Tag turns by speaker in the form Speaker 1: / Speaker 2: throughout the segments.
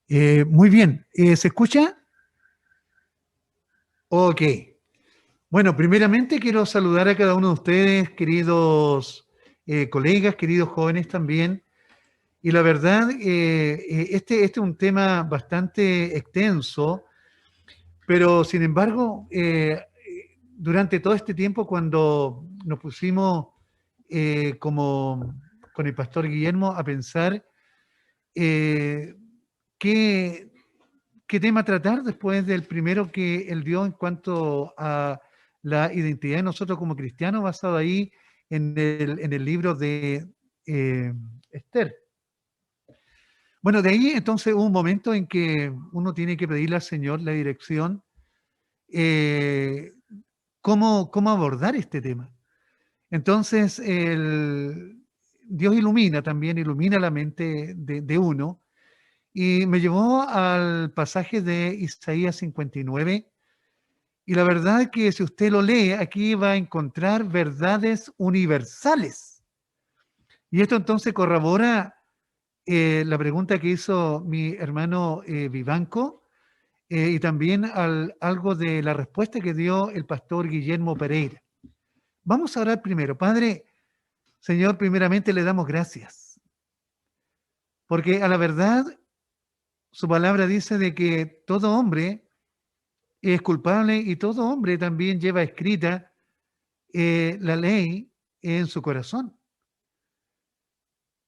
Speaker 1: Muy bien, ¿se escucha? Ok. Bueno, primeramente quiero saludar a cada uno de ustedes, queridos colegas, queridos jóvenes también. Y la verdad, este es un tema bastante extenso, pero sin embargo, durante todo este tiempo, cuando nos pusimos como con el pastor Guillermo a pensar eh, qué, qué tema tratar después del primero que él dio en cuanto a la identidad de nosotros como cristianos, basado ahí en el libro de eh, Esther. Bueno, de ahí entonces hubo un momento en que uno tiene que pedirle al Señor la dirección, eh, cómo abordar este tema. Entonces, Dios ilumina también, ilumina la mente de uno, y me llevó al pasaje de Isaías 59. Y la verdad que si usted lo lee, aquí va a encontrar verdades universales. Y esto entonces corrobora la pregunta que hizo mi hermano Vivanco, y también algo de la respuesta que dio el pastor Guillermo Pereira. Vamos a orar primero. Padre, Señor, primeramente le damos gracias, porque a la verdad su palabra dice de que todo hombre es culpable y todo hombre también lleva escrita la ley en su corazón.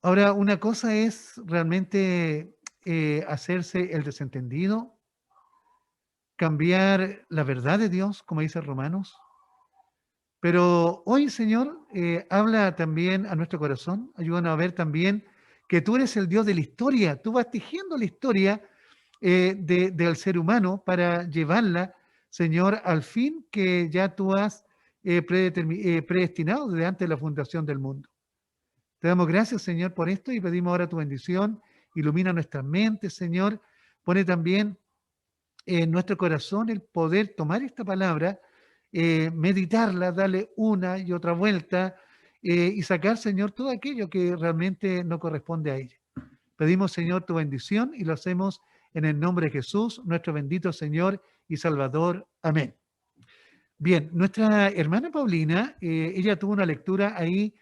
Speaker 1: Ahora, una cosa es realmente hacerse el desentendido, cambiar la verdad de Dios, como dice Romanos, pero hoy, Señor, habla también a nuestro corazón, ayúdanos a ver también que tú eres el Dios de la historia, tú vas tejiendo la historia del ser humano para llevarla, Señor, al fin que ya tú has predestinado desde antes de la fundación del mundo. Te damos gracias, Señor, por esto y pedimos ahora tu bendición. Ilumina nuestras mentes, Señor. Pone también en nuestro corazón el poder tomar esta palabra, meditarla, darle una y otra vuelta y sacar, Señor, todo aquello que realmente no corresponde a ella. Pedimos, Señor, tu bendición y lo hacemos en el nombre de Jesús, nuestro bendito Señor y Salvador. Amén. Bien, nuestra hermana Paulina, ella tuvo una lectura ahí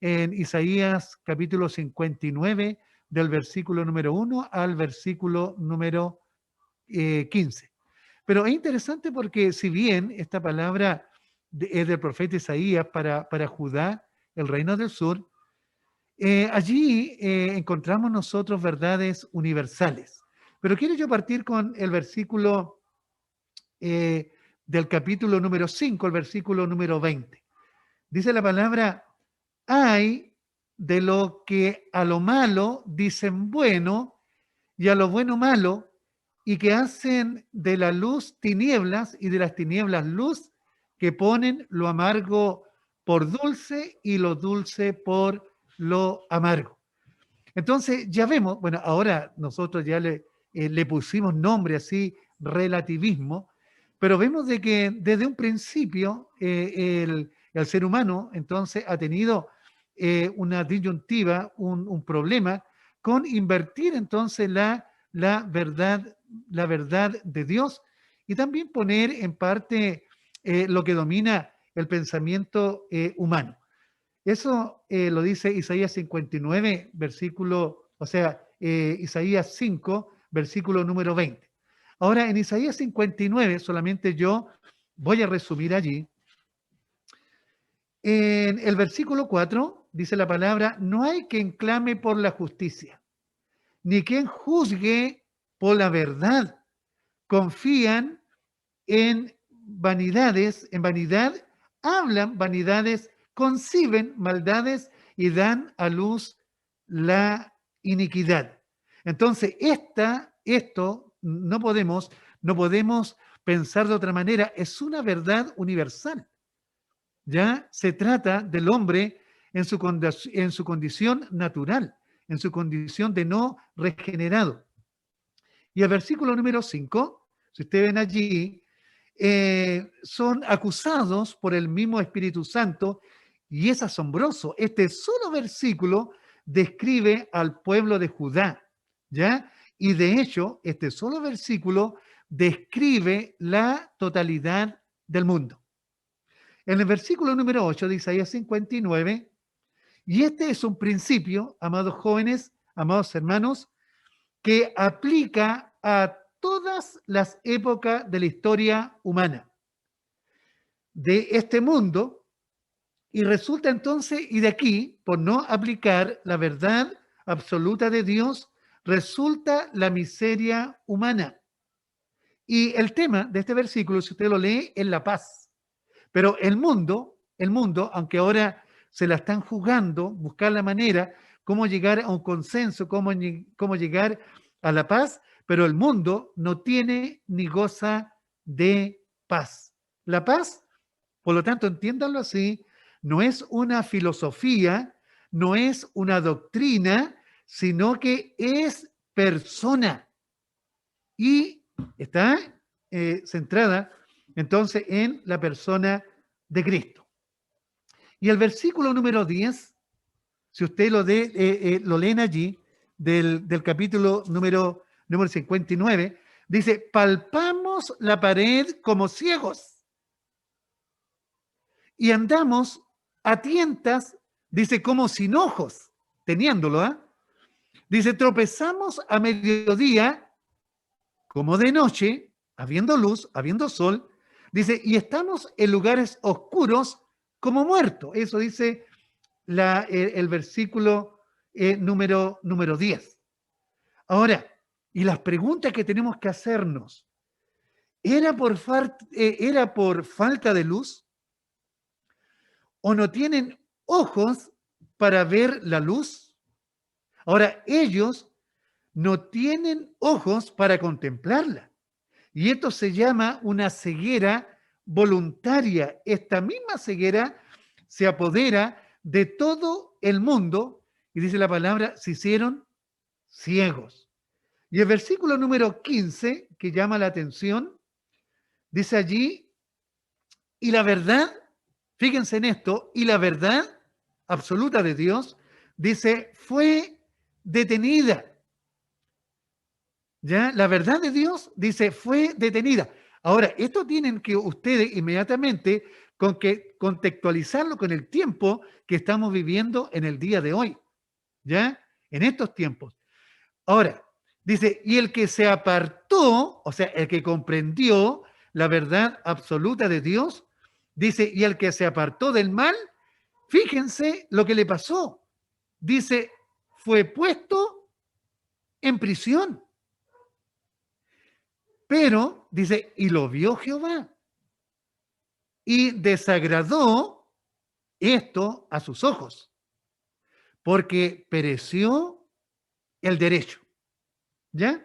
Speaker 1: en Isaías capítulo 59, del versículo número 1 al versículo número 15. Pero es interesante porque si bien esta palabra es del profeta Isaías para Judá, el reino del sur, allí encontramos nosotros verdades universales. Pero quiero yo partir con el versículo eh, del capítulo número 5, el versículo número 20. Dice la palabra, hay de lo que a lo malo dicen bueno y a lo bueno malo, y que hacen de la luz tinieblas y de las tinieblas luz, que ponen lo amargo por dulce y lo dulce por lo amargo. Entonces ya vemos, bueno, ahora nosotros ya le pusimos nombre así, relativismo, pero vemos de que desde un principio el ser humano entonces ha tenido una disyuntiva, un problema con invertir entonces la verdad, la verdad de Dios, y también poner en parte lo que domina el pensamiento humano. Eso lo dice Isaías 59, versículo, o sea, Isaías 5, versículo número 20. Ahora, en Isaías 59, solamente yo voy a resumir allí. En el versículo 4 dice la palabra, no hay quien clame por la justicia, ni quien juzgue por la verdad. Confían en vanidades, en vanidad, hablan vanidades, conciben maldades y dan a luz la iniquidad. Entonces, esto no podemos pensar de otra manera, es una verdad universal. Ya se trata del hombre en su condición natural, en su condición de no regenerado. Y el versículo número 5, si ustedes ven allí, son acusados por el mismo Espíritu Santo, y es asombroso. Este solo versículo describe al pueblo de Judá, ¿ya? Y de hecho, este solo versículo describe la totalidad del mundo. En el versículo número 8 de Isaías 59, y este es un principio, amados jóvenes, amados hermanos, que aplica a todas las épocas de la historia humana de este mundo, y resulta entonces, y de aquí, por no aplicar la verdad absoluta de Dios, resulta la miseria humana. Y el tema de este versículo, si usted lo lee, es la paz. Pero el mundo, aunque ahora se la están jugando, buscar la manera, cómo llegar a un consenso, cómo llegar a la paz, pero el mundo no tiene ni goza de paz. La paz, por lo tanto, entiéndanlo así, no es una filosofía, no es una doctrina, sino que es persona y está centrada entonces en la persona de Cristo. Y el versículo número 10, si usted lo leen allí, del capítulo número 59, dice, palpamos la pared como ciegos y andamos a tientas, dice, como sin ojos, teniéndolo, ¿ah? Dice, tropezamos a mediodía como de noche, habiendo luz, habiendo sol, dice, y estamos en lugares oscuros como muertos. Eso dice el versículo número 10. Ahora, y las preguntas que tenemos que hacernos, ¿era por falta de luz? ¿O no tienen ojos para ver la luz? Ahora, ellos no tienen ojos para contemplarla. Y esto se llama una ceguera voluntaria. Esta misma ceguera se apodera de todo el mundo y dice la palabra, se hicieron ciegos. Y el versículo número 15, que llama la atención, dice allí, y la verdad, fíjense en esto, y la verdad absoluta de Dios, dice, fue detenida. ¿Ya? La verdad de Dios, dice, fue detenida. Ahora, esto tienen que ustedes inmediatamente contextualizarlo con el tiempo que estamos viviendo en el día de hoy, ¿ya? En estos tiempos. Ahora, dice, y el que se apartó, o sea, el que comprendió la verdad absoluta de Dios, dice, y el que se apartó del mal, fíjense lo que le pasó. Dice, fue puesto en prisión. Pero, dice, y lo vio Jehová y desagradó esto a sus ojos, porque pereció el derecho. ¿Ya?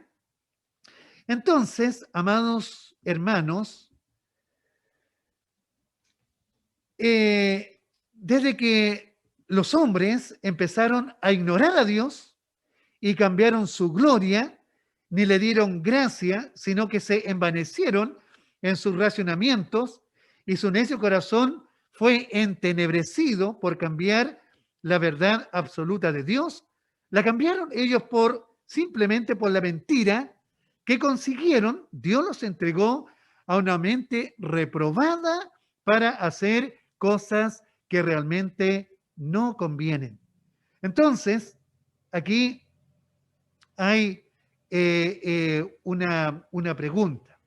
Speaker 1: Entonces, amados hermanos, desde que los hombres empezaron a ignorar a Dios y cambiaron su gloria, ni le dieron gracia, sino que se envanecieron en sus racionamientos y su necio corazón fue entenebrecido por cambiar la verdad absoluta de Dios. La cambiaron ellos simplemente por la mentira que consiguieron. Dios los entregó a una mente reprobada para hacer cosas que realmente no convienen. Entonces, aquí hay una pregunta,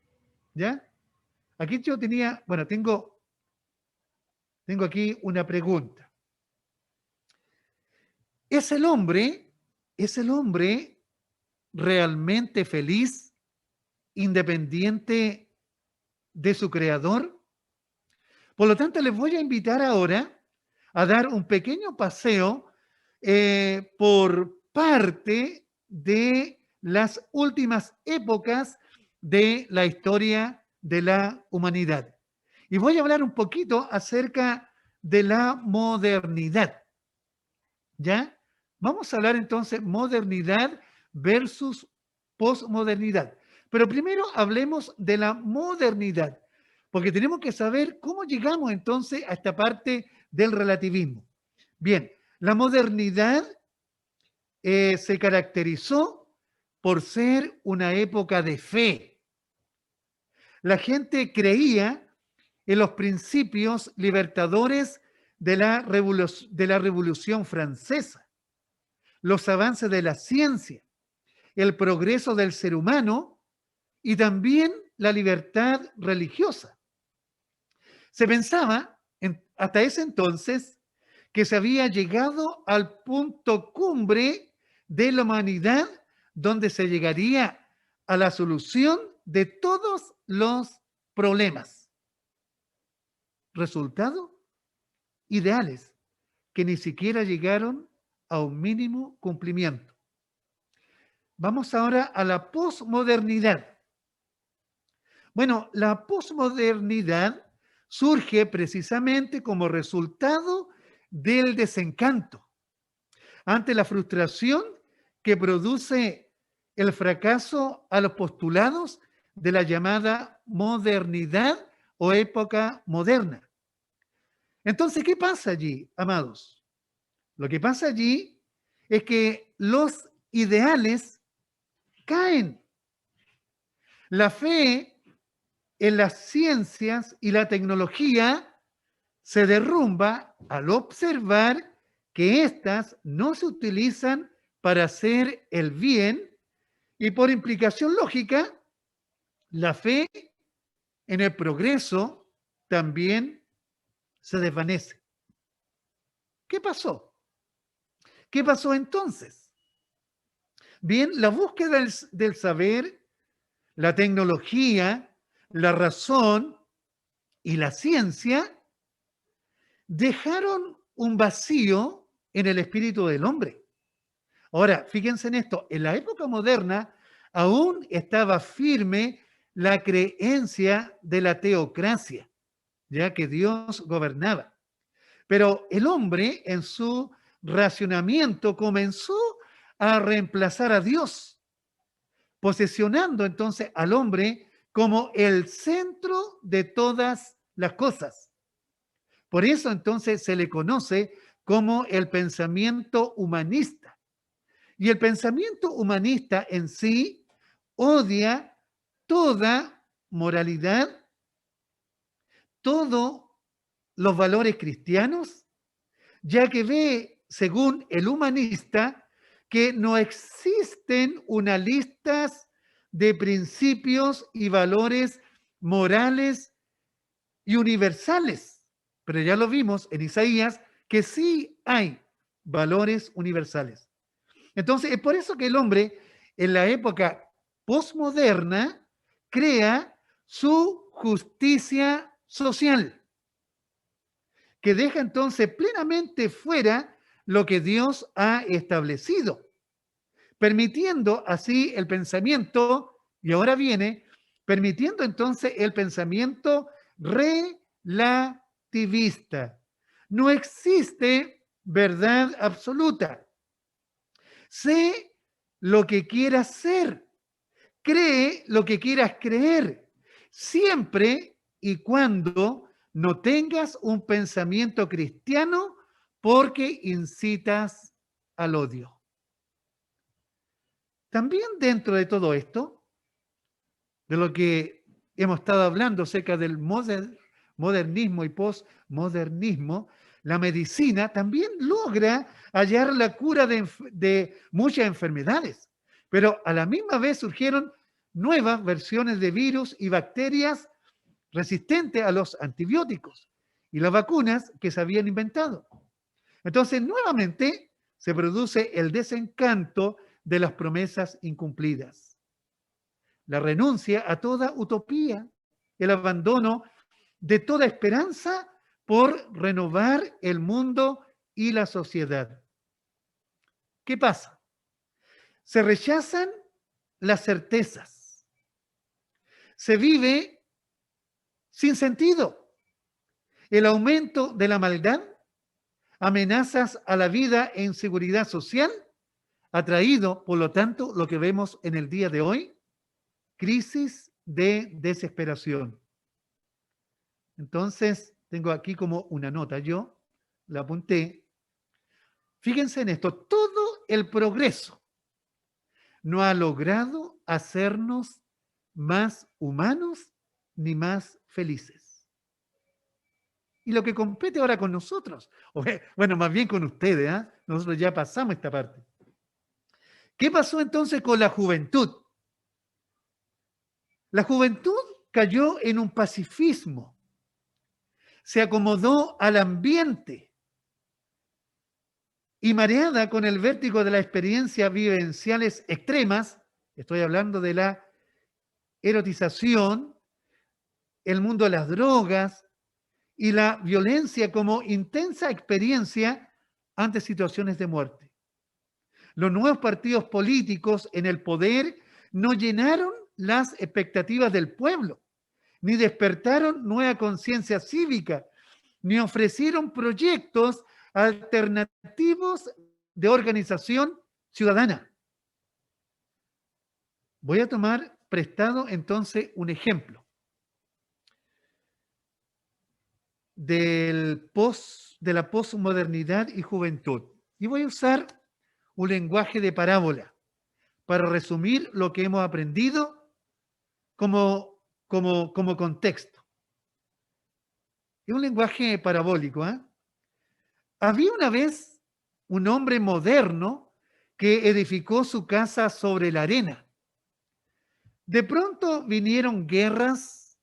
Speaker 1: ¿ya? Aquí yo tengo aquí una pregunta. ¿Es el hombre realmente feliz, independiente de su creador? Por lo tanto, les voy a invitar ahora a dar un pequeño paseo por parte de las últimas épocas de la historia de la humanidad. Y voy a hablar un poquito acerca de la modernidad. ¿Ya? Vamos a hablar entonces modernidad versus posmodernidad. Pero primero hablemos de la modernidad, porque tenemos que saber cómo llegamos entonces a esta parte del relativismo. Bien, la modernidad se caracterizó por ser una época de fe. La gente creía en los principios libertadores de la Revolución Francesa, los avances de la ciencia, el progreso del ser humano y también la libertad religiosa. Se pensaba hasta ese entonces que se había llegado al punto cumbre de la humanidad donde se llegaría a la solución de todos los problemas. Resultado, ideales que ni siquiera llegaron a un mínimo cumplimiento. Vamos ahora a la posmodernidad. Bueno, la posmodernidad surge precisamente como resultado del desencanto ante la frustración que produce el fracaso a los postulados de la llamada modernidad o época moderna. Entonces, ¿qué pasa allí, amados? Lo que pasa allí es que los ideales caen. La fe en las ciencias y la tecnología se derrumba al observar que éstas no se utilizan para hacer el bien y por implicación lógica, la fe en el progreso también se desvanece. ¿Qué pasó? ¿Qué pasó entonces? Bien, la búsqueda del saber, la tecnología, la razón y la ciencia dejaron un vacío en el espíritu del hombre. Ahora, fíjense en esto, en la época moderna aún estaba firme la creencia de la teocracia, ya que Dios gobernaba. Pero el hombre en su racionamiento comenzó a reemplazar a Dios, posesionando entonces al hombre como el centro de todas las cosas. Por eso entonces se le conoce como el pensamiento humanista. Y el pensamiento humanista en sí odia toda moralidad, todos los valores cristianos, ya que ve, según el humanista, que no existen unas listas de principios y valores morales y universales. Pero ya lo vimos en Isaías que sí hay valores universales. Entonces, es por eso que el hombre en la época posmoderna crea su justicia social, que deja entonces plenamente fuera lo que Dios ha establecido, permitiendo así el pensamiento, y ahora viene, permitiendo entonces el pensamiento relativista. No existe verdad absoluta. Sé lo que quieras ser, cree lo que quieras creer, siempre y cuando no tengas un pensamiento cristiano porque incitas al odio. También dentro de todo esto, de lo que hemos estado hablando acerca del modernismo y postmodernismo, la medicina también logra hallar la cura de muchas enfermedades, pero a la misma vez surgieron nuevas versiones de virus y bacterias resistentes a los antibióticos y las vacunas que se habían inventado. Entonces, nuevamente se produce el desencanto de las promesas incumplidas, la renuncia a toda utopía, el abandono de toda esperanza por renovar el mundo y la sociedad. ¿Qué pasa? Se rechazan las certezas, se vive sin sentido, el aumento de la maldad, amenazas a la vida e inseguridad social, ha traído, por lo tanto, lo que vemos en el día de hoy, crisis de desesperación. Entonces, tengo aquí como una nota, yo la apunté. Fíjense en esto, todo el progreso no ha logrado hacernos más humanos ni más felices. Y lo que compete ahora con nosotros, bueno, más bien con ustedes, ¿ah? Nosotros ya pasamos esta parte. ¿Qué pasó entonces con la juventud? La juventud cayó en un pacifismo, se acomodó al ambiente y mareada con el vértigo de las experiencias vivenciales extremas, estoy hablando de la erotización, el mundo de las drogas y la violencia como intensa experiencia ante situaciones de muerte. Los nuevos partidos políticos en el poder no llenaron las expectativas del pueblo, ni despertaron nueva conciencia cívica, ni ofrecieron proyectos alternativos de organización ciudadana. Voy a tomar prestado entonces un ejemplo de la posmodernidad y juventud. Y voy a usar un lenguaje de parábola para resumir lo que hemos aprendido como contexto. Es un lenguaje parabólico, ¿eh? Había una vez un hombre moderno que edificó su casa sobre la arena. De pronto vinieron guerras,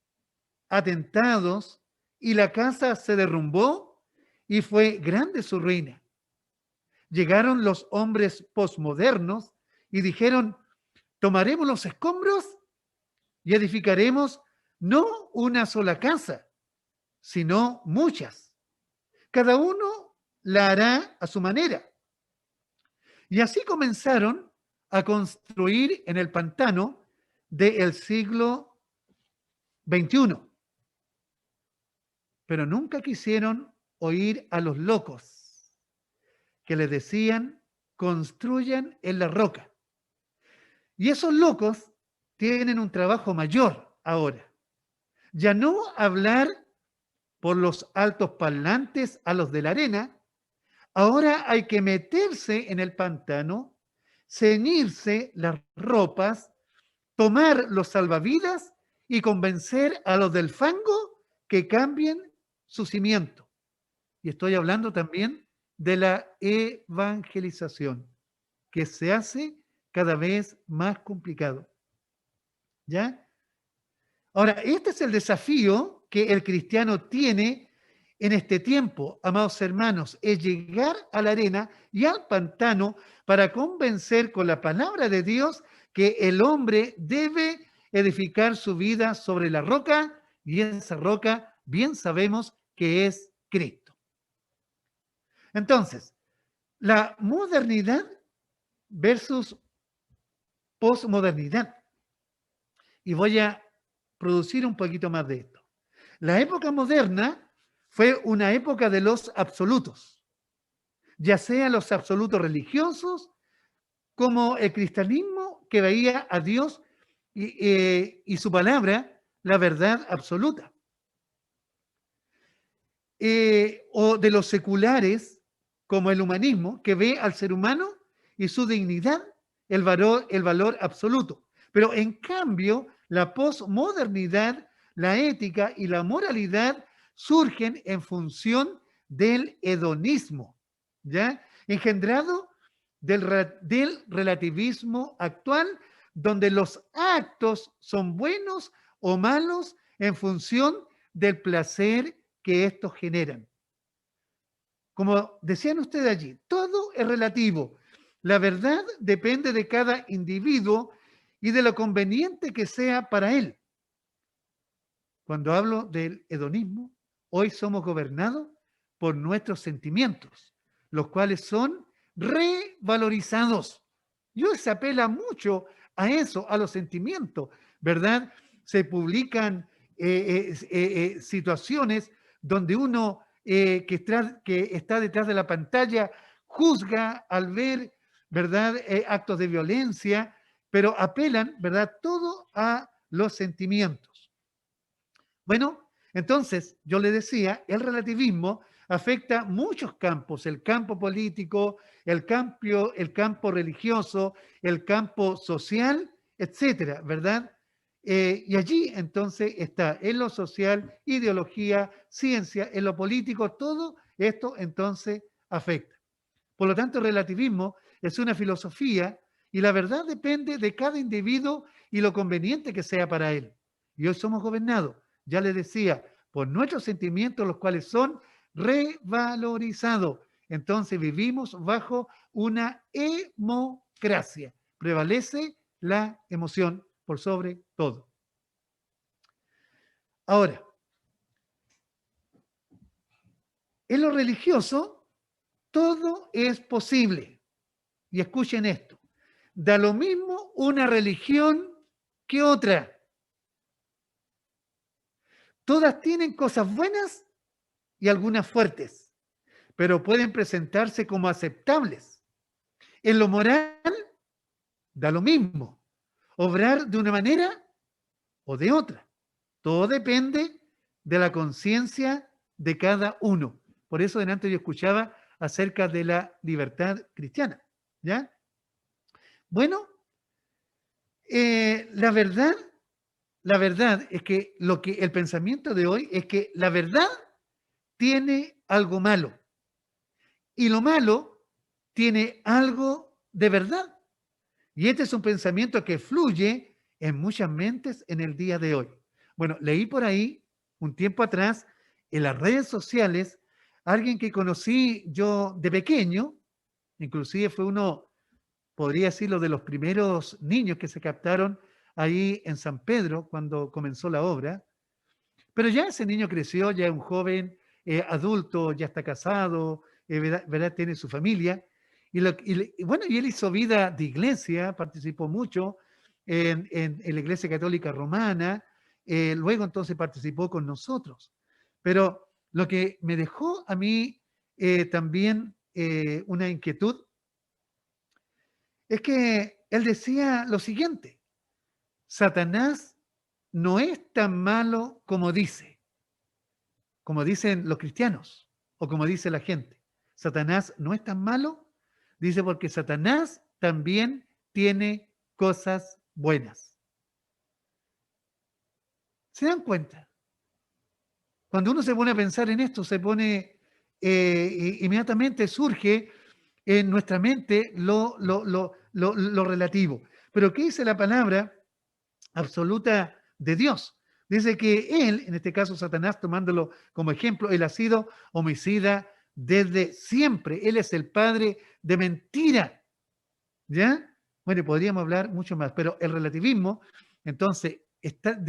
Speaker 1: atentados, y la casa se derrumbó y fue grande su ruina. Llegaron los hombres posmodernos y dijeron, tomaremos los escombros y edificaremos no una sola casa, sino muchas. Cada uno la hará a su manera. Y así comenzaron a construir en el pantano del siglo XXI. Pero nunca quisieron oír a los locos que les decían, construyan en la roca. Y esos locos tienen un trabajo mayor ahora. Ya no hablar por los altos parlantes a los de la arena, ahora hay que meterse en el pantano, ceñirse las ropas, tomar los salvavidas y convencer a los del fango que cambien su cimiento. Y estoy hablando también de la evangelización, que se hace cada vez más complicado. ¿Ya? Ahora, este es el desafío que el cristiano tiene en este tiempo, amados hermanos, es llegar a la arena y al pantano para convencer con la palabra de Dios que el hombre debe edificar su vida sobre la roca y esa roca bien sabemos que es Cristo. Entonces, la modernidad versus posmodernidad. Y voy a producir un poquito más de esto. La época moderna fue una época de los absolutos, ya sea los absolutos religiosos, como el cristianismo que veía a Dios y su palabra, la verdad absoluta. O de los seculares, como el humanismo, que ve al ser humano y su dignidad, el valor absoluto. Pero en cambio, la posmodernidad, la ética y la moralidad surgen en función del hedonismo, ¿ya? Engendrado del relativismo actual, donde los actos son buenos o malos en función del placer que estos generan. Como decían ustedes allí, todo es relativo. La verdad depende de cada individuo y de lo conveniente que sea para él. Cuando hablo del hedonismo, hoy somos gobernados por nuestros sentimientos, los cuales son revalorizados. Y hoy se apela mucho a eso, a los sentimientos, ¿verdad? Se publican situaciones donde uno que está detrás de la pantalla juzga al ver, ¿verdad? Actos de violencia, pero apelan, ¿verdad? Todo a los sentimientos. Bueno, entonces yo le decía, el relativismo afecta muchos campos, el campo político, el campo religioso, el campo social, etcétera, ¿verdad? Y allí entonces está en lo social, ideología, ciencia, en lo político, todo esto entonces afecta. Por lo tanto, el relativismo es una filosofía y la verdad depende de cada individuo y lo conveniente que sea para él. Y hoy somos gobernados, ya les decía, por nuestros sentimientos, los cuales son revalorizados. Entonces vivimos bajo una emocracia. Prevalece la emoción por sobre todo. Ahora, en lo religioso, todo es posible. Y escuchen esto. Da lo mismo una religión que otra. Todas tienen cosas buenas y algunas fuertes, pero pueden presentarse como aceptables. En lo moral, da lo mismo. Obrar de una manera o de otra. Todo depende de la conciencia de cada uno. Por eso delante yo escuchaba acerca de la libertad cristiana. ¿Ya? Bueno, la verdad, la verdad es que lo que el pensamiento de hoy es que la verdad tiene algo malo y lo malo tiene algo de verdad. Y este es un pensamiento que fluye en muchas mentes en el día de hoy. Bueno, leí por ahí un tiempo atrás en las redes sociales alguien que conocí yo de pequeño, inclusive fue uno, podría decirlo, de los primeros niños que se captaron ahí en San Pedro cuando comenzó la obra. Pero ya ese niño creció, ya es un joven adulto, ya está casado, ¿verdad? ¿Verdad? Tiene su familia. Y bueno, y él hizo vida de iglesia, participó mucho en la Iglesia Católica Romana, luego entonces participó con nosotros. Pero lo que me dejó a mí también una inquietud es que él decía lo siguiente: Satanás no es tan malo como dicen los cristianos o como dice la gente. Satanás no es tan malo, dice, porque Satanás también tiene cosas buenas. ¿Se dan cuenta? Cuando uno se pone a pensar en esto, se pone, inmediatamente surge en nuestra mente lo relativo. Pero ¿qué dice la palabra absoluta de Dios? Dice que él, en este caso Satanás, tomándolo como ejemplo, él ha sido homicida desde siempre. Él es el padre de mentira. ¿Ya? Bueno, podríamos hablar mucho más, pero el relativismo, entonces, es tal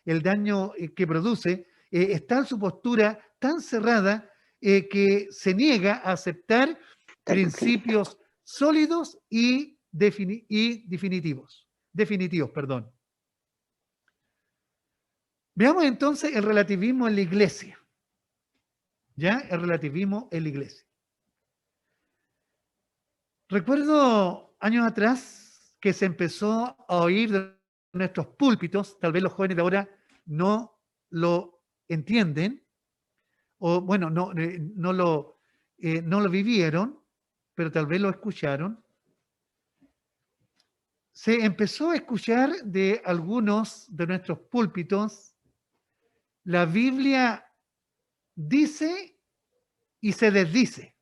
Speaker 1: el daño que produce, es tal su postura tan cerrada que se niega a aceptar principios sólidos y definitivos. Definitivos, perdón. Veamos entonces el relativismo en la iglesia. ¿Ya? El relativismo en la iglesia. Recuerdo años atrás que se empezó a oír de nuestros púlpitos, tal vez los jóvenes de ahora no lo entienden, o bueno, no lo vivieron, pero tal vez lo escucharon. Se empezó a escuchar de algunos de nuestros púlpitos: la Biblia dice y se desdice.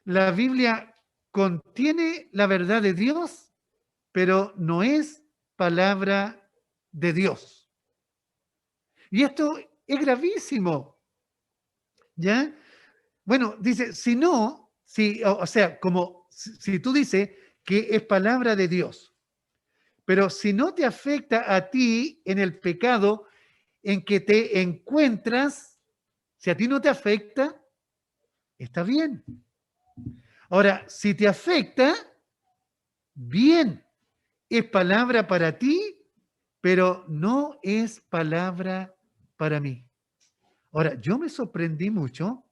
Speaker 1: La Biblia contiene la verdad de Dios, pero no es palabra de Dios. Y esto es gravísimo, ¿ya? Bueno, dice, si no, o sea, como si tú dices que es palabra de Dios, pero si no te afecta a ti en el pecado en que te encuentras, si a ti no te afecta, está bien. Ahora, si te afecta, bien, es palabra para ti, pero no es palabra para mí. Ahora, yo me sorprendí mucho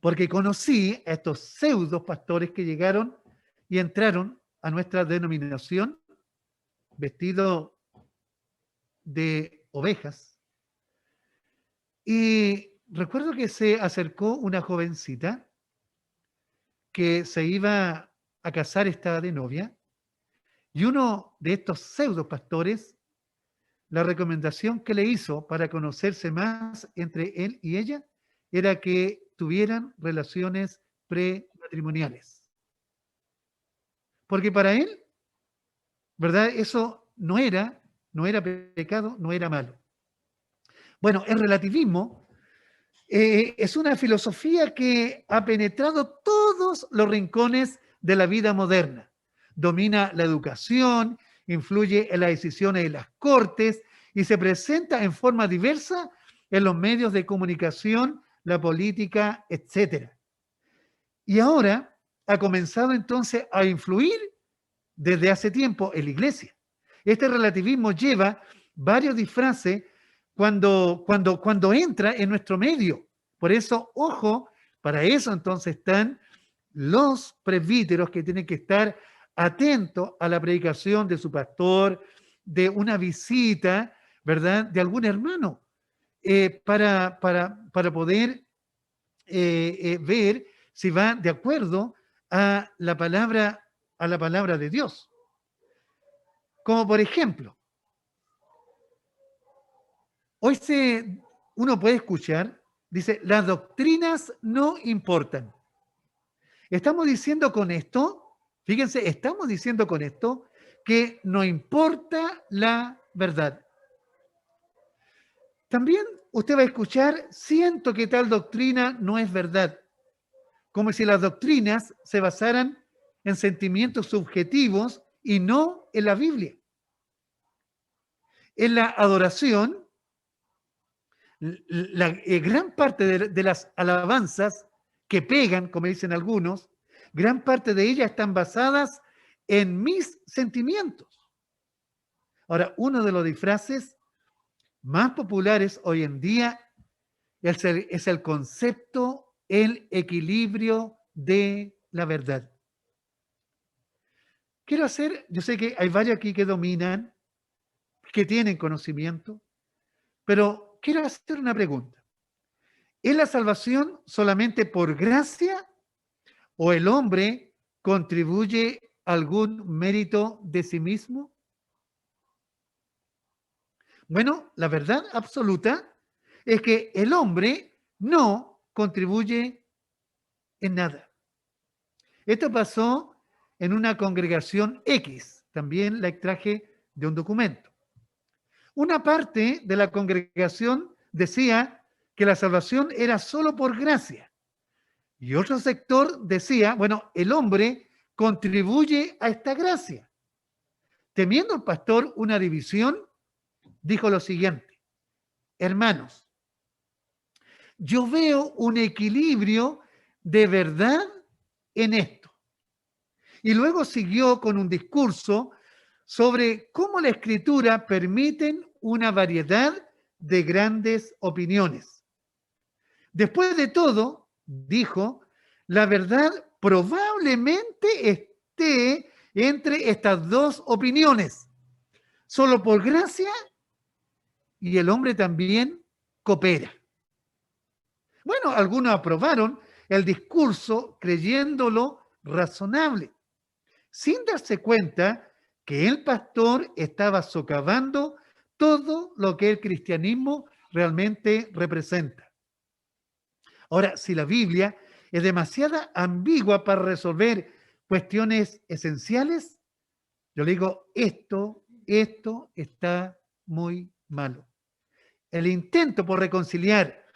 Speaker 1: porque conocí a estos pseudos pastores que llegaron y entraron a nuestra denominación vestidos de ovejas, Y recuerdo que se acercó una jovencita que se iba a casar, estaba de novia, y uno de estos pseudo pastores, la recomendación que le hizo para conocerse más entre él y ella era que tuvieran relaciones prematrimoniales. Porque para él, ¿verdad? Eso no era pecado, no era malo. Bueno, el relativismo es una filosofía que ha penetrado todos los rincones de la vida moderna. Domina la educación, influye en las decisiones de las cortes y se presenta en forma diversa en los medios de comunicación, la política, etcétera. Y ahora ha comenzado entonces a influir desde hace tiempo en la iglesia. Este relativismo lleva varios disfraces cuando entra en nuestro medio. Por eso, ojo, para eso entonces están los presbíteros que tienen que estar atentos a la predicación de su pastor, de una visita, ¿verdad?, de algún hermano, para poder ver si va de acuerdo a la palabra de Dios. Como por ejemplo, hoy uno puede escuchar, dice, las doctrinas no importan. Estamos diciendo con esto, fíjense, estamos diciendo con esto que no importa la verdad. También usted va a escuchar, siento que tal doctrina no es verdad, como si las doctrinas se basaran en sentimientos subjetivos y no en la Biblia. En la adoración, la gran parte de las alabanzas que pegan, como dicen algunos, gran parte de ellas están basadas en mis sentimientos. Ahora, uno de los disfraces más populares hoy en día es el concepto, el equilibrio de la verdad. Yo sé que hay varios aquí que dominan, que tienen conocimiento, pero quiero hacer una pregunta. ¿Es la salvación solamente por gracia o el hombre contribuye algún mérito de sí mismo? Bueno, la verdad absoluta es que el hombre no contribuye en nada. Esto pasó en una congregación X, también la extraje de un documento. Una parte de la congregación decía que la salvación era solo por gracia. Y otro sector decía, bueno, el hombre contribuye a esta gracia. Temiendo el pastor una división, dijo lo siguiente: hermanos, yo veo un equilibrio de verdad en esto. Y luego siguió con un discurso sobre cómo la escritura permite una variedad de grandes opiniones. Después de todo, dijo, la verdad probablemente esté entre estas dos opiniones, solo por gracia, y el hombre también coopera. Bueno, algunos aprobaron el discurso creyéndolo razonable, sin darse cuenta que el pastor estaba socavando todo lo que el cristianismo realmente representa. Ahora, si la Biblia es demasiado ambigua para resolver cuestiones esenciales, yo le digo, esto está muy malo. El intento por reconciliar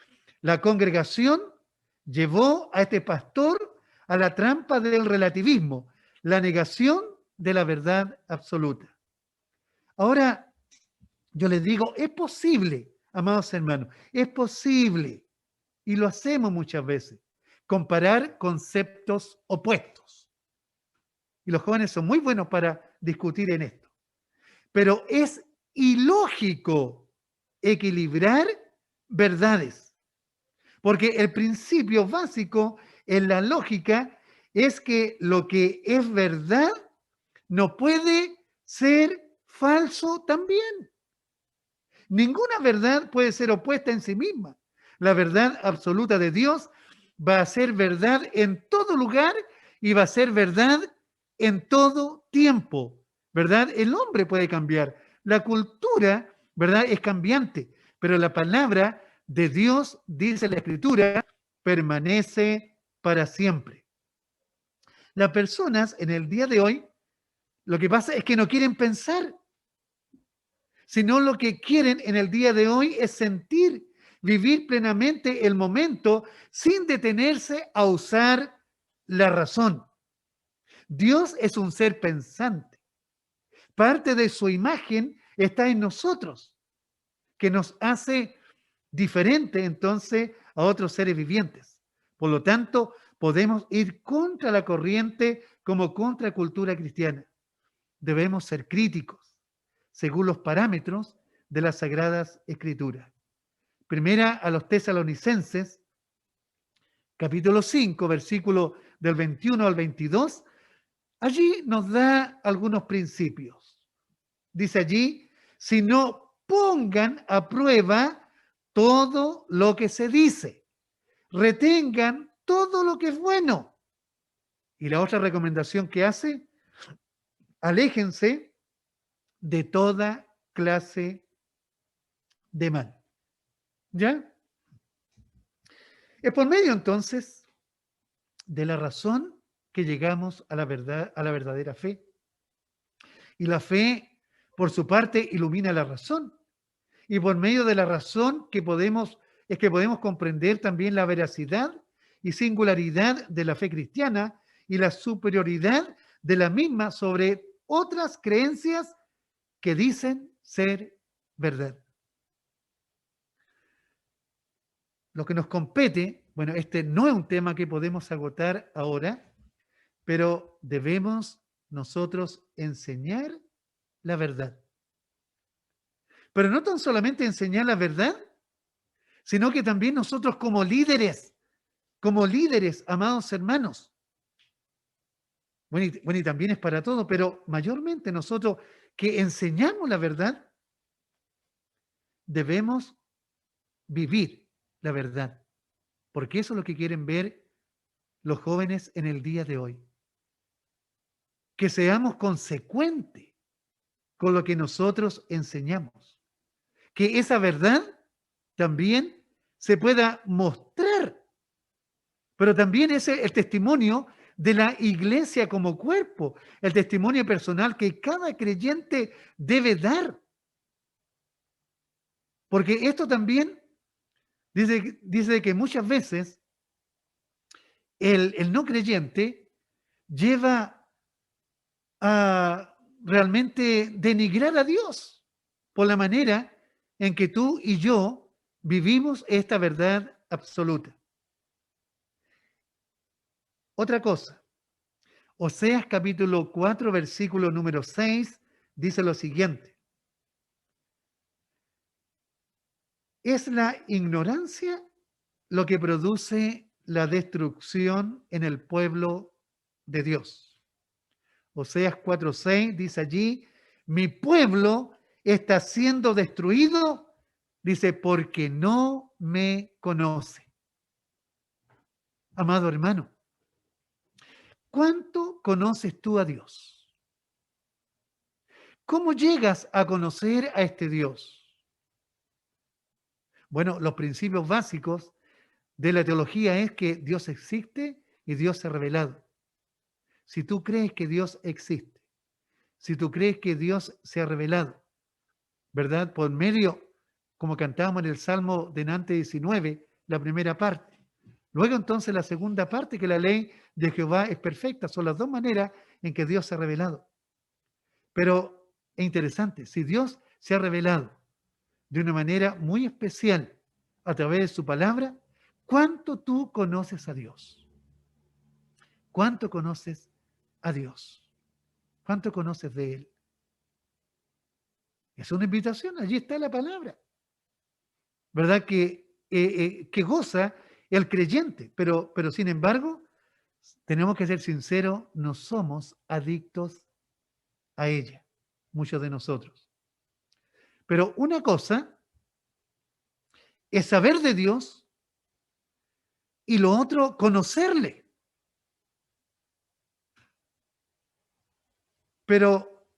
Speaker 1: la congregación llevó a este pastor a la trampa del relativismo, la negación de la verdad absoluta. Ahora, yo les digo, es posible, amados hermanos, es posible, y lo hacemos muchas veces, comparar conceptos opuestos. Y los jóvenes son muy buenos para discutir en esto. Pero es ilógico equilibrar verdades, porque el principio básico en la lógica es que lo que es verdad no puede ser falso también. Ninguna verdad puede ser opuesta en sí misma. La verdad absoluta de Dios va a ser verdad en todo lugar y va a ser verdad en todo tiempo, ¿verdad? El hombre puede cambiar, la cultura, ¿verdad? Es cambiante, pero la palabra de Dios, dice la Escritura, permanece para siempre. Las personas en el día de hoy, lo que pasa es que no quieren pensar, sino lo que quieren en el día de hoy es sentir, vivir plenamente el momento sin detenerse a usar la razón. Dios es un ser pensante. Parte de su imagen está en nosotros, que nos hace diferente entonces a otros seres vivientes. Por lo tanto, podemos ir contra la corriente como contracultura cristiana. Debemos ser críticos, según los parámetros de las Sagradas Escrituras. Primera a los Tesalonicenses, capítulo 5, versículo del 21 al 22, allí nos da algunos principios. Dice allí, si no pongan a prueba todo lo que se dice, retengan todo lo que es bueno. Y la otra recomendación que hace, aléjense de toda clase de mal. ¿Ya? Es por medio entonces de la razón que llegamos a la verdad, a la verdadera fe. Y la fe, por su parte, ilumina la razón. Y por medio de la razón es que podemos comprender también la veracidad y singularidad de la fe cristiana y la superioridad de la misma sobre otras creencias que dicen ser verdad. Lo que nos compete, bueno, este no es un tema que podemos agotar ahora, pero debemos nosotros enseñar la verdad. Pero no tan solamente enseñar la verdad, sino que también nosotros como líderes, amados hermanos. Bueno, y también es para todo, pero mayormente nosotros que enseñamos la verdad, debemos vivir la verdad, porque eso es lo que quieren ver los jóvenes en el día de hoy. Que seamos consecuentes con lo que nosotros enseñamos. Que esa verdad también se pueda mostrar, pero también ese es el testimonio de la iglesia como cuerpo, el testimonio personal que cada creyente debe dar. Porque esto también dice que muchas veces el no creyente lleva a realmente denigrar a Dios por la manera en que tú y yo vivimos esta verdad absoluta. Otra cosa, Oseas capítulo 4, versículo número 6, dice lo siguiente. Es la ignorancia lo que produce la destrucción en el pueblo de Dios. Oseas 4:6 dice allí, mi pueblo está siendo destruido, dice, porque no me conoce. Amado hermano, ¿cuánto conoces tú a Dios? ¿Cómo llegas a conocer a este Dios? Bueno, los principios básicos de la teología es que Dios existe y Dios se ha revelado. Si tú crees que Dios existe, si tú crees que Dios se ha revelado, ¿verdad? Por medio, como cantábamos en el Salmo de Nante 19, la primera parte. Luego entonces la segunda parte, que la ley de Jehová es perfecta. Son las dos maneras en que Dios se ha revelado. Pero es interesante, si Dios se ha revelado de una manera muy especial a través de su palabra, ¿cuánto tú conoces a Dios? ¿Cuánto conoces a Dios? ¿Cuánto conoces de Él? Es una invitación, allí está la palabra, ¿verdad? Que goza el creyente, pero sin embargo, tenemos que ser sinceros, no somos adictos a ella, muchos de nosotros. Pero una cosa es saber de Dios y lo otro, conocerle. Pero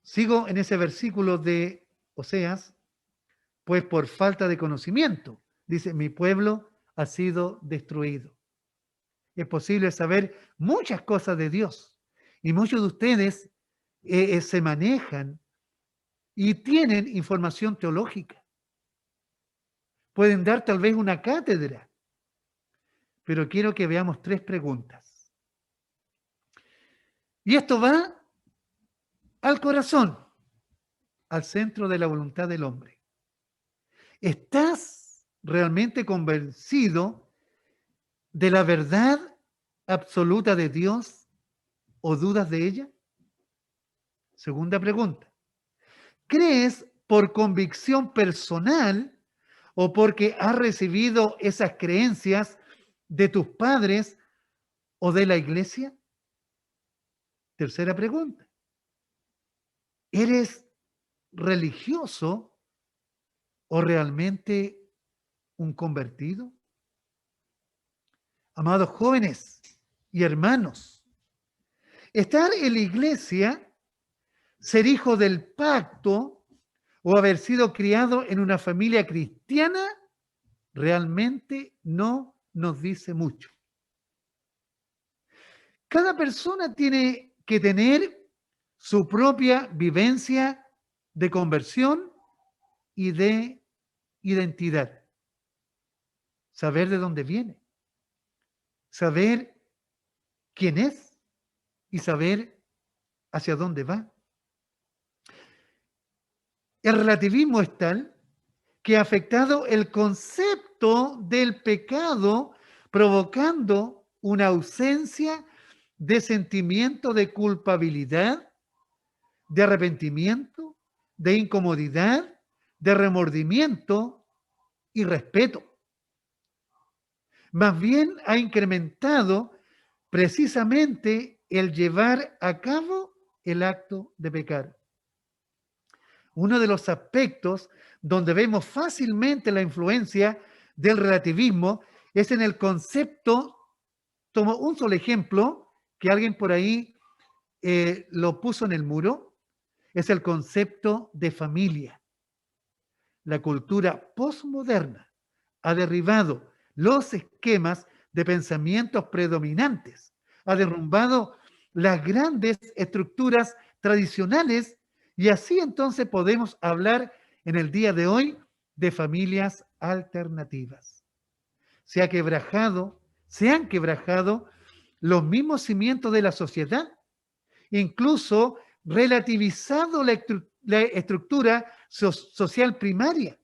Speaker 1: sigo en ese versículo de Oseas, pues por falta de conocimiento, dice, mi pueblo ha sido destruido. Es posible saber muchas cosas de Dios y muchos de ustedes se manejan y tienen información teológica. Pueden dar tal vez una cátedra, pero quiero que veamos tres preguntas. Y esto va al corazón, al centro de la voluntad del hombre. ¿Estás realmente convencido de la verdad absoluta de Dios o dudas de ella? Segunda pregunta. ¿Crees por convicción personal o porque has recibido esas creencias de tus padres o de la iglesia? Tercera pregunta. ¿Eres religioso o realmente un convertido? Amados jóvenes y hermanos, estar en la iglesia, ser hijo del pacto o haber sido criado en una familia cristiana, realmente no nos dice mucho. Cada persona tiene que tener su propia vivencia de conversión y de identidad. Saber de dónde viene, saber quién es y saber hacia dónde va. El relativismo es tal que ha afectado el concepto del pecado, provocando una ausencia de sentimiento de culpabilidad, de arrepentimiento, de incomodidad, de remordimiento y respeto. Más bien ha incrementado precisamente el llevar a cabo el acto de pecar. Uno de los aspectos donde vemos fácilmente la influencia del relativismo es en el concepto, tomo un solo ejemplo, que alguien por ahí lo puso en el muro, es el concepto de familia. La cultura postmoderna ha derribado los esquemas de pensamientos predominantes, ha derrumbado las grandes estructuras tradicionales y así entonces podemos hablar en el día de hoy de familias alternativas. Se han quebrajado los mismos cimientos de la sociedad, incluso relativizado la estructura social primaria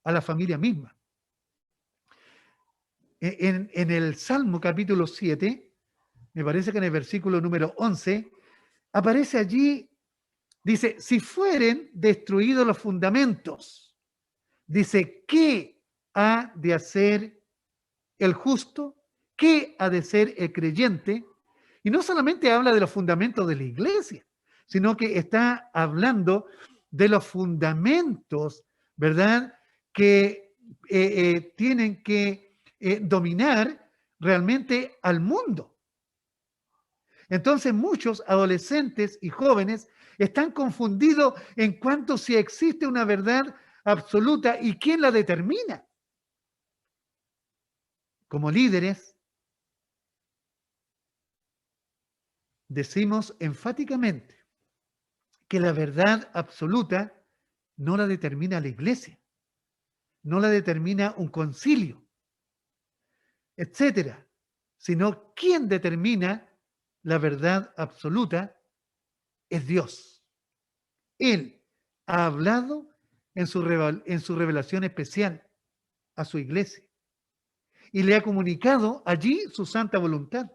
Speaker 1: a la familia misma. En el Salmo capítulo 7, me parece que en el versículo número 11, aparece allí, dice, si fueren destruidos los fundamentos, dice, ¿qué ha de hacer el justo? ¿Qué ha de ser el creyente? Y no solamente habla de los fundamentos de la iglesia, sino que está hablando de los fundamentos, ¿verdad? Que tienen que dominar realmente al mundo. Entonces muchos adolescentes y jóvenes están confundidos en cuanto si existe una verdad absoluta y quién la determina. Como líderes, decimos enfáticamente que la verdad absoluta no la determina la iglesia, no la determina un concilio, etcétera, sino quien determina la verdad absoluta es Dios. Él ha hablado en su revelación especial a su iglesia y le ha comunicado allí su santa voluntad.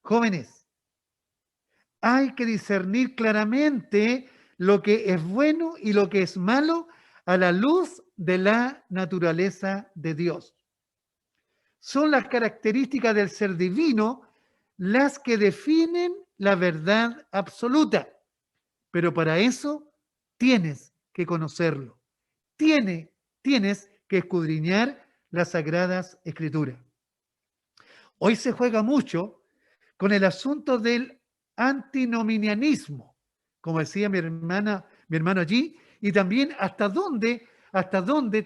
Speaker 1: Jóvenes, hay que discernir claramente lo que es bueno y lo que es malo a la luz de la naturaleza de Dios. Son las características del ser divino las que definen la verdad absoluta. Pero para eso tienes que conocerlo. Tienes que escudriñar las Sagradas Escrituras. Hoy se juega mucho con el asunto del antinomianismo, como decía mi hermano allí, y también hasta dónde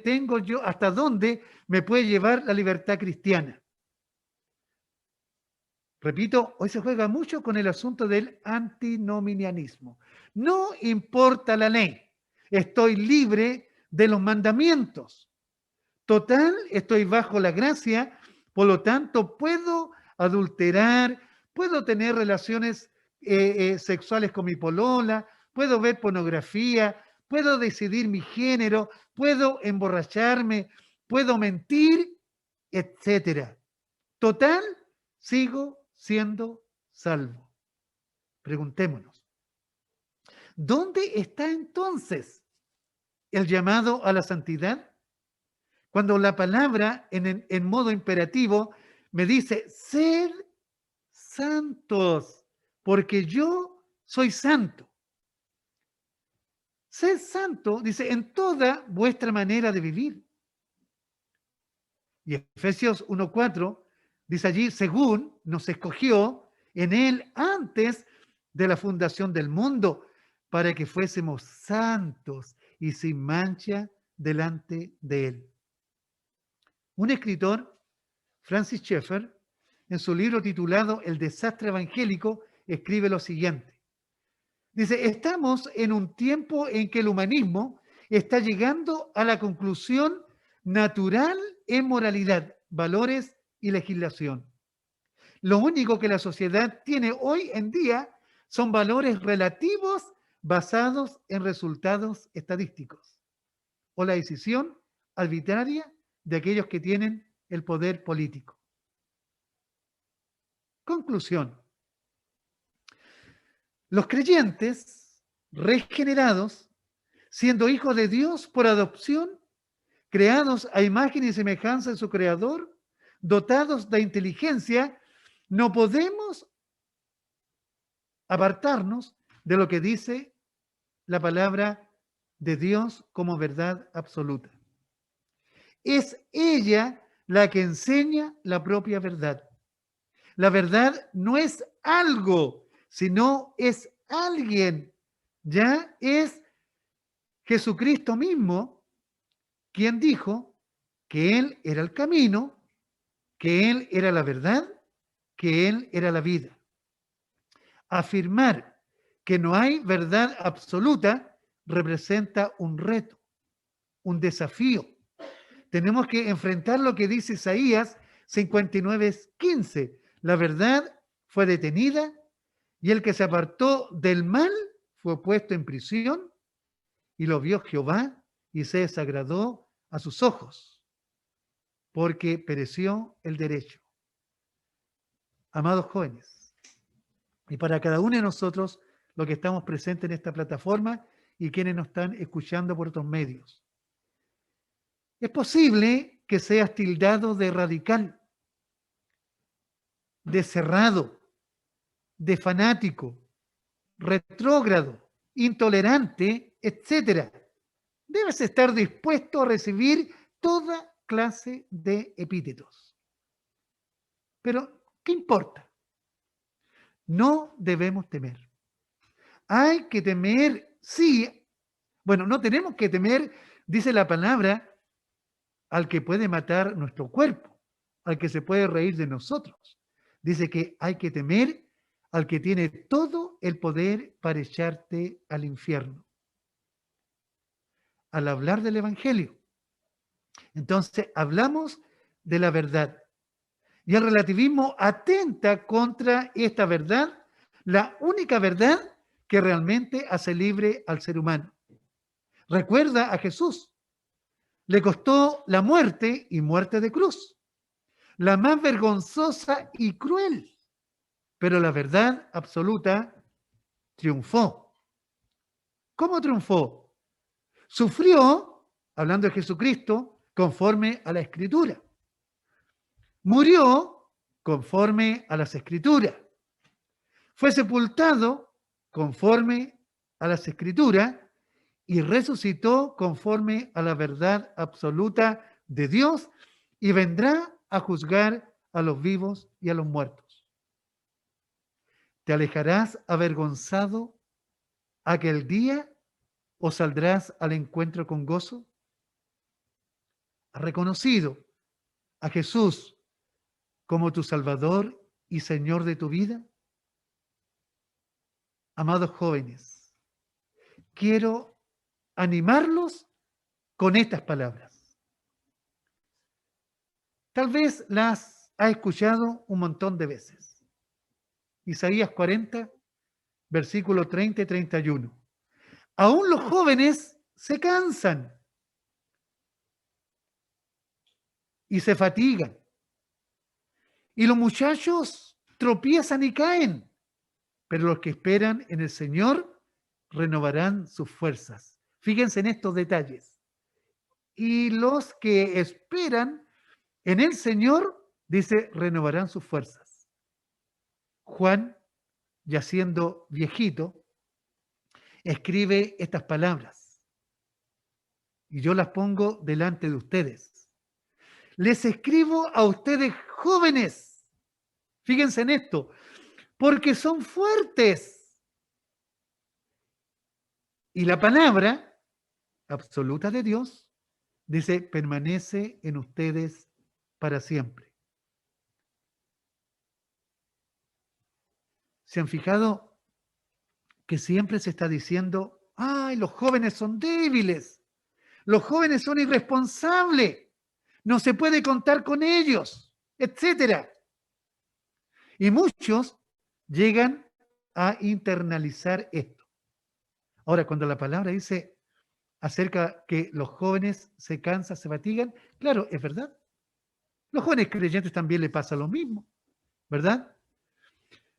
Speaker 1: tengo yo, hasta dónde me puede llevar la libertad cristiana. Repito, hoy se juega mucho con el asunto del antinomianismo. No importa la ley, estoy libre de los mandamientos. Total, estoy bajo la gracia, por lo tanto puedo adulterar, puedo tener relaciones sexuales con mi polola, puedo ver pornografía, puedo decidir mi género, puedo emborracharme, puedo mentir, etcétera. Total, sigo siendo salvo. Preguntémonos, ¿dónde está entonces el llamado a la santidad? Cuando la palabra en modo imperativo me dice, sed santos, porque yo soy santo. Sed santo, dice, en toda vuestra manera de vivir. Y Efesios 1:4 dice allí, según nos escogió en él antes de la fundación del mundo, para que fuésemos santos y sin mancha delante de él. Un escritor, Francis Schaeffer, en su libro titulado El desastre evangélico, escribe lo siguiente. Dice, estamos en un tiempo en que el humanismo está llegando a la conclusión natural en moralidad, valores y legislación. Lo único que la sociedad tiene hoy en día son valores relativos basados en resultados estadísticos o la decisión arbitraria de aquellos que tienen el poder político. Conclusión. Los creyentes regenerados, siendo hijos de Dios por adopción, creados a imagen y semejanza de su Creador, dotados de inteligencia, no podemos apartarnos de lo que dice la palabra de Dios como verdad absoluta. Es ella la que enseña la propia verdad. La verdad no es algo, sino es alguien. Ya es Jesucristo mismo quien dijo que Él era el camino, que Él era la verdad, que Él era la vida. Afirmar que no hay verdad absoluta representa un reto, un desafío. Tenemos que enfrentar lo que dice Isaías 59:15. La verdad fue detenida y el que se apartó del mal fue puesto en prisión y lo vio Jehová y se desagradó a sus ojos porque pereció el derecho. Amados jóvenes, y para cada uno de nosotros, los que estamos presentes en esta plataforma y quienes nos están escuchando por otros medios, es posible que seas tildado de radical, de cerrado, de fanático, retrógrado, intolerante, etc. Debes estar dispuesto a recibir toda clase de epítetos. Pero, ¿qué importa? No debemos temer. Hay que temer, sí. Bueno, no tenemos que temer, dice la palabra, al que puede matar nuestro cuerpo, al que se puede reír de nosotros. Dice que hay que temer al que tiene todo el poder para echarte al infierno. Al hablar del Evangelio, entonces hablamos de la verdad. Y el relativismo atenta contra esta verdad, la única verdad que realmente hace libre al ser humano. Recuerda a Jesús. Le costó la muerte y muerte de cruz, la más vergonzosa y cruel, pero la verdad absoluta triunfó. ¿Cómo triunfó? Sufrió, hablando de Jesucristo, conforme a la Escritura. Murió conforme a las Escrituras. Fue sepultado conforme a las Escrituras y resucitó conforme a la verdad absoluta de Dios y vendrá a juzgar a los vivos y a los muertos. ¿Te alejarás avergonzado aquel día o saldrás al encuentro con gozo? ¿Has reconocido a Jesús como tu Salvador y Señor de tu vida? Amados jóvenes, quiero animarlos con estas palabras. Tal vez las has escuchado un montón de veces. Isaías 40, versículo 30 y 31. Aún los jóvenes se cansan y se fatigan. Y los muchachos tropiezan y caen. Pero los que esperan en el Señor renovarán sus fuerzas. Fíjense en estos detalles. Y los que esperan en el Señor, dice, renovarán sus fuerzas. Juan, ya siendo viejito, escribe estas palabras. Y yo las pongo delante de ustedes. Les escribo a ustedes jóvenes. Fíjense en esto, porque son fuertes. Y la palabra absoluta de Dios, dice, permanece en ustedes para siempre. ¿Se han fijado que siempre se está diciendo, ay, los jóvenes son débiles, los jóvenes son irresponsables, no se puede contar con ellos, etcétera? Y muchos llegan a internalizar esto. Ahora, cuando la palabra dice acerca que los jóvenes se cansan, se fatigan, claro, es verdad. Los jóvenes creyentes también le pasa lo mismo, ¿verdad?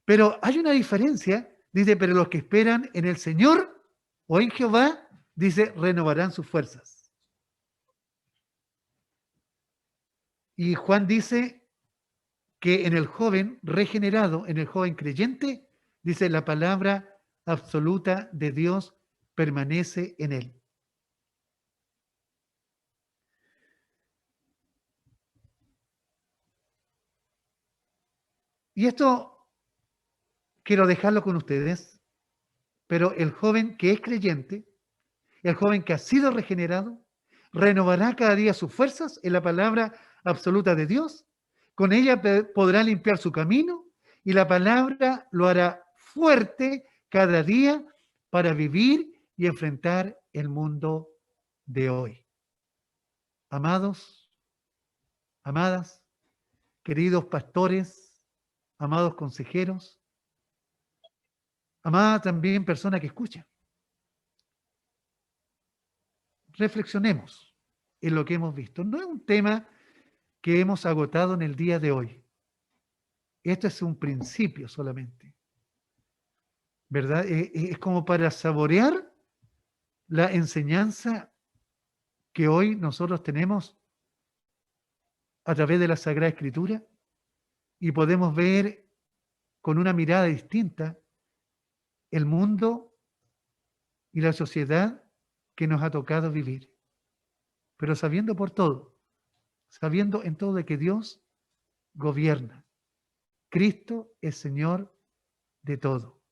Speaker 1: Pero hay una diferencia, dice, pero los que esperan en el Señor o en Jehová, dice, renovarán sus fuerzas. Y Juan dice que en el joven regenerado, en el joven creyente, dice, la palabra absoluta de Dios permanece en él. Y esto quiero dejarlo con ustedes, pero el joven que es creyente, el joven que ha sido regenerado, renovará cada día sus fuerzas en la palabra absoluta de Dios. Con ella podrá limpiar su camino y la palabra lo hará fuerte cada día para vivir y enfrentar el mundo de hoy. Amados, amadas, queridos pastores, amados consejeros, amada también persona que escucha. Reflexionemos en lo que hemos visto. No es un tema que hemos agotado en el día de hoy. Esto es un principio solamente, ¿verdad? Es como para saborear la enseñanza que hoy nosotros tenemos a través de la Sagrada Escritura y podemos ver con una mirada distinta el mundo y la sociedad que nos ha tocado vivir. Pero sabiendo por todo, sabiendo en todo de que Dios gobierna. Cristo es Señor de todo.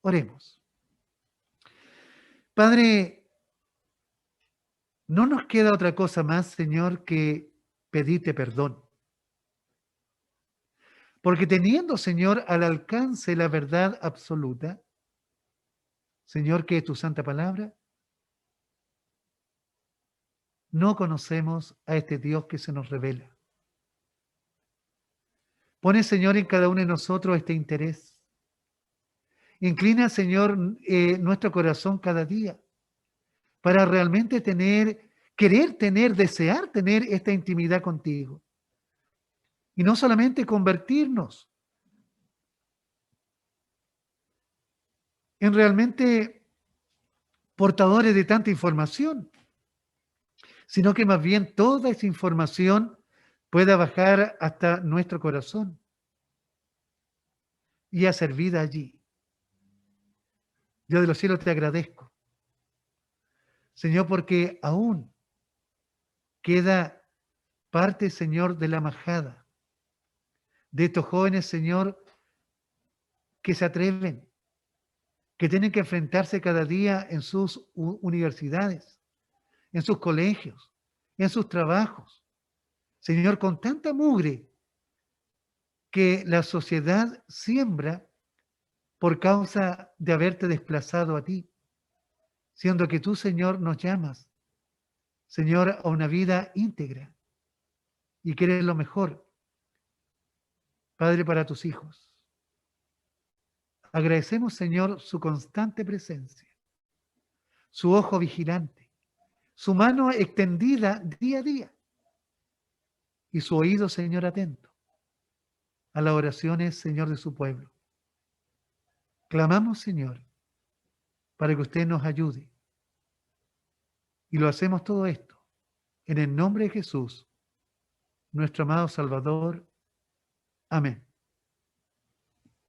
Speaker 1: Oremos. Padre, no nos queda otra cosa más, Señor, que pedirte perdón. Porque teniendo, Señor, al alcance la verdad absoluta, Señor, que es tu santa palabra, no conocemos a este Dios que se nos revela. Pone, Señor, en cada uno de nosotros este interés. Inclina, Señor, nuestro corazón cada día para realmente tener, querer tener, desear tener esta intimidad contigo. Y no solamente convertirnos en realmente portadores de tanta información, sino que más bien toda esa información pueda bajar hasta nuestro corazón y hacer vida allí. Yo de los cielos te agradezco, Señor, porque aún queda parte, Señor, de la majada, de estos jóvenes, Señor, que se atreven, que tienen que enfrentarse cada día en sus universidades, en sus colegios, en sus trabajos. Señor, con tanta mugre que la sociedad siembra por causa de haberte desplazado a ti, siendo que tú, Señor, nos llamas, Señor, a una vida íntegra y que eres lo mejor, Padre, para tus hijos. Agradecemos, Señor, su constante presencia, su ojo vigilante, su mano extendida día a día y su oído, Señor, atento a las oraciones, Señor, de su pueblo. Clamamos, Señor, para que usted nos ayude. Y lo hacemos todo esto en el nombre de Jesús, nuestro amado Salvador. Amén.